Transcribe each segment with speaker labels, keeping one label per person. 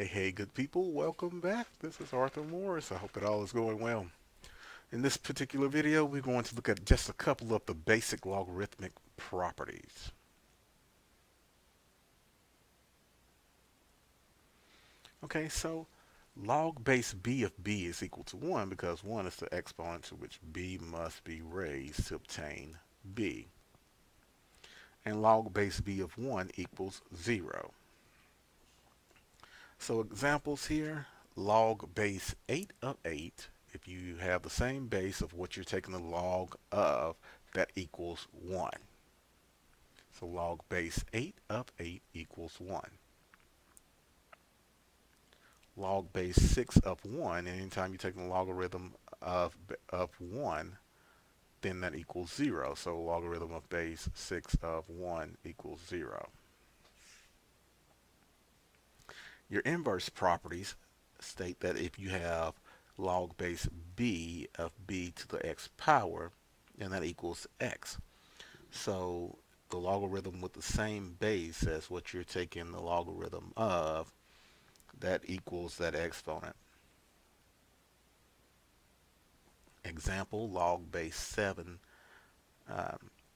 Speaker 1: Hey, good people, welcome back. This is Arthur Morris. I hope that all is going well. In this particular video, we're going to look at just a couple of the basic logarithmic properties. Okay, so log base b of b is equal to 1 because 1 is the exponent to which b must be raised to obtain b. And log base b of 1 equals 0. So examples here, log base 8 of 8. If you have the same base of what you're taking the log of, that equals 1. So log base 8 of 8 equals 1. Log base 6 of 1, anytime you take the logarithm of 1, then that equals 0. So logarithm of base 6 of 1 equals 0. Your inverse properties state that if you have log base b of b to the x power, then that equals x. So the logarithm with the same base as what you're taking the logarithm of, that equals that exponent. Example, log base 7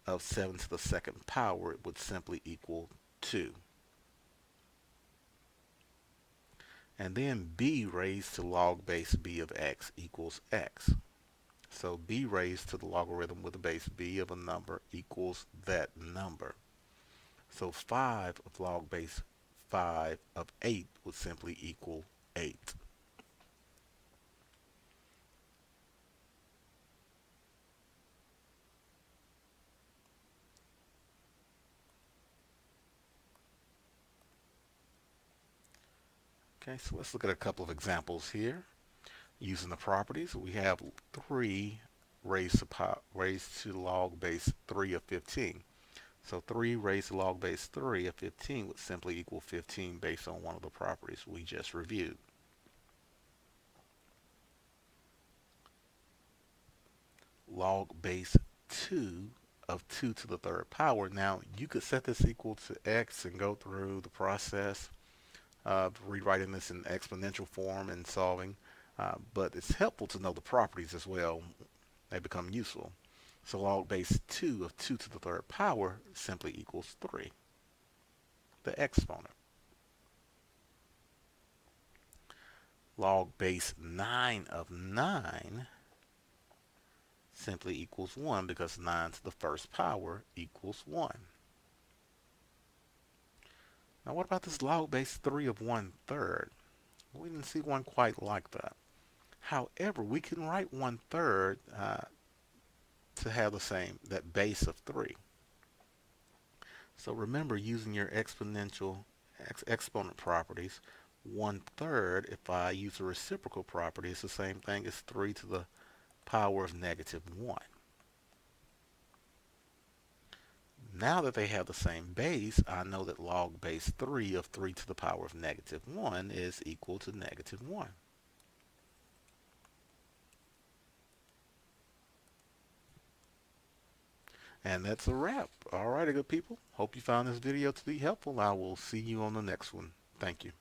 Speaker 1: of 7 to the second power would simply equal 2. And then b raised to log base b of x equals x. So b raised to the logarithm with the base b of a number equals that number. So 5 of log base 5 of 8 would simply equal 8. Okay, so let's look at a couple of examples here. Using the properties, we have 3 raised to log base 3 of 15. So 3 raised to log base 3 of 15 would simply equal 15 based on one of the properties we just reviewed. Log base 2 of 2 to the third power. Now, you could set this equal to x and go through the process of rewriting this in exponential form and solving, but it's helpful to know the properties as well. They become useful. So log base 2 of 2 to the third power simply equals 3, the exponent. Log base 9 of 9 simply equals 1 because 9 to the first power equals 1. Now what about this log base 3 of 1/3? We didn't see one quite like that. However, we can write 1/3 to have the same, that base of 3. So remember, using your exponent properties, 1/3, if I use a reciprocal property, it's the same thing as 3 to the power of -1. Now that they have the same base, I know that log base 3 of 3 to the power of -1 is equal to -1. And that's a wrap. All right, good people. Hope you found this video to be helpful. I will see you on the next one. Thank you.